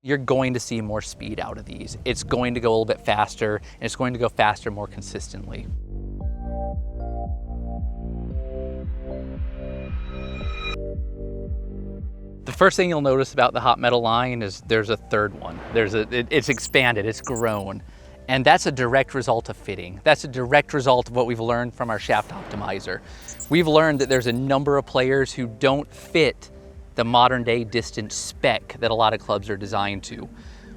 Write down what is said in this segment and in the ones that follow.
you're going to see more speed out of these. It's going to go a little bit faster, and it's going to go faster more consistently. The first thing you'll notice about the Hot Metal line is there's a third one. It's expanded, it's grown. And that's a direct result of fitting. That's a direct result of what we've learned from our shaft optimizer. We've learned that there's a number of players who don't fit the modern day distance spec that a lot of clubs are designed to.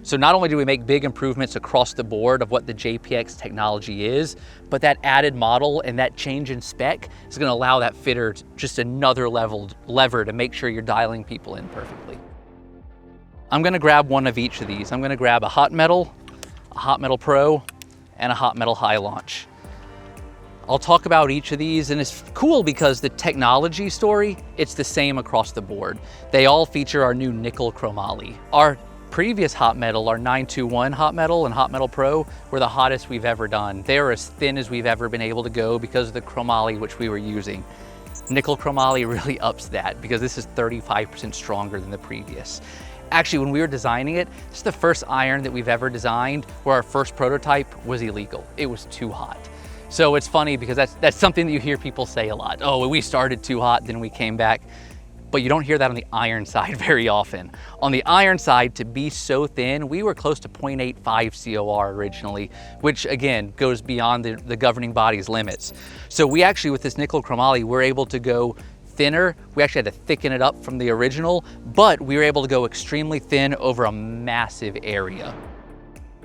So not only do we make big improvements across the board of what the JPX technology is, but that added model and that change in spec is going to allow that fitter just another lever to make sure you're dialing people in perfectly. I'm going to grab one of each of these. I'm going to grab a Hot Metal Pro, and a Hot Metal High Launch. I'll talk about each of these, and it's cool because the technology story, it's the same across the board. They all feature our new nickel chromoly. Our previous Hot Metal, our 921 Hot Metal and Hot Metal Pro, were the hottest we've ever done. They are as thin as we've ever been able to go because of the chromoly which we were using. Nickel chromoly really ups that because this is 35% stronger than the previous. Actually, when we were designing it, this is the first iron that we've ever designed where our first prototype was illegal. It was too hot. So it's funny because that's something that you hear people say a lot. Oh, we started too hot, then we came back. But you don't hear that on the iron side very often. On the iron side, to be so thin, we were close to 0.85 COR originally, which again, goes beyond the governing body's limits. So we actually, with this nickel chromoly, we're able to go thinner. We actually had to thicken it up from the original, but we were able to go extremely thin over a massive area.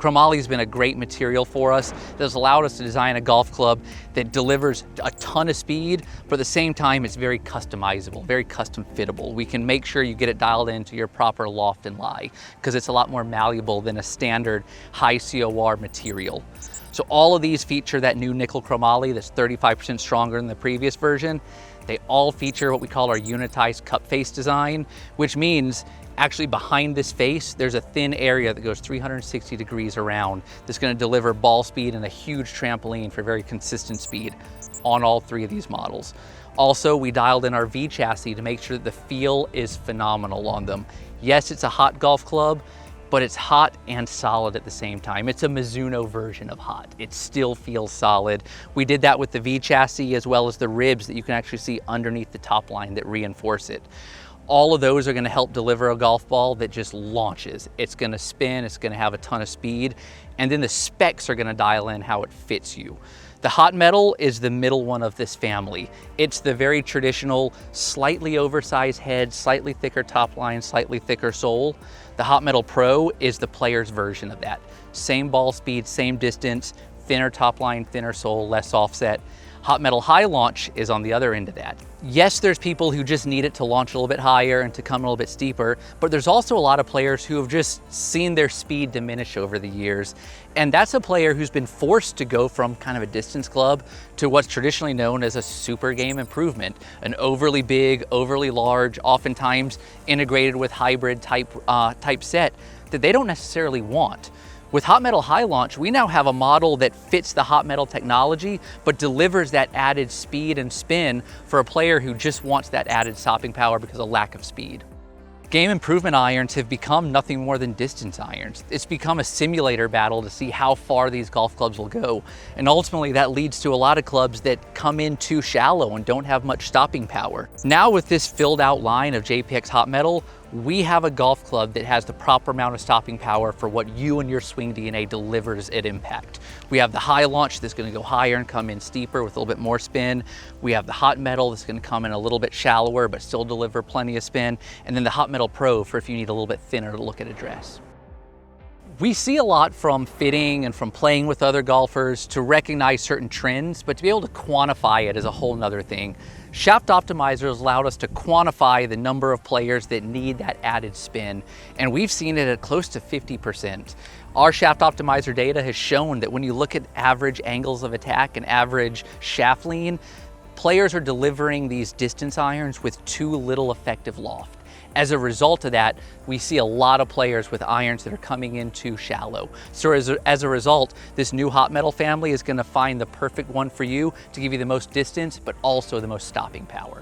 Chromoly has been a great material for us that has allowed us to design a golf club that delivers a ton of speed, but at the same time it's very customizable, very custom fittable. We can make sure you get it dialed into your proper loft and lie because it's a lot more malleable than a standard high COR material. So all of these feature that new nickel chromoly that's 35% stronger than the previous version. They all feature what we call our unitized cup face design, which means actually behind this face, there's a thin area that goes 360 degrees around that's going to deliver ball speed and a huge trampoline for very consistent speed on all three of these models. Also, we dialed in our V chassis to make sure that the feel is phenomenal on them. Yes, it's a hot golf club, but it's hot and solid at the same time. It's a Mizuno version of hot. It still feels solid. We did that with the V chassis as well as the ribs that you can actually see underneath the top line that reinforce it. All of those are going to help deliver a golf ball that just launches. It's going to spin, it's going to have a ton of speed, and then the specs are going to dial in how it fits you. The Hot Metal is the middle one of this family. It's the very traditional, slightly oversized head, slightly thicker top line, slightly thicker sole. The Hot Metal Pro is the player's version of that. Same ball speed, same distance, thinner top line, thinner sole, less offset. Hot Metal High Launch is on the other end of that. Yes, there's people who just need it to launch a little bit higher and to come a little bit steeper, but there's also a lot of players who have just seen their speed diminish over the years. And that's a player who's been forced to go from kind of a distance club to what's traditionally known as a super game improvement, an overly big, overly large, oftentimes integrated with hybrid type set that they don't necessarily want. With Hot Metal High Launch, we now have a model that fits the Hot Metal technology, but delivers that added speed and spin for a player who just wants that added stopping power because of lack of speed. Game improvement irons have become nothing more than distance irons. It's become a simulator battle to see how far these golf clubs will go. And ultimately that leads to a lot of clubs that come in too shallow and don't have much stopping power. Now with this filled out line of JPX Hot Metal, we have a golf club that has the proper amount of stopping power for what you and your swing DNA delivers at impact. We have the High Launch that's going to go higher and come in steeper with a little bit more spin. We have the Hot Metal that's going to come in a little bit shallower but still deliver plenty of spin. And then the Hot Metal Pro for if you need a little bit thinner to look at a dress. We see a lot from fitting and from playing with other golfers to recognize certain trends, but to be able to quantify it is a whole nother thing. Shaft optimizers allowed us to quantify the number of players that need that added spin, and we've seen it at close to 50%. Our shaft optimizer data has shown that when you look at average angles of attack and average shaft lean, players are delivering these distance irons with too little effective loft. As a result of that, we see a lot of players with irons that are coming in too shallow. So as a result, this new Hot Metal family is going to find the perfect one for you to give you the most distance, but also the most stopping power.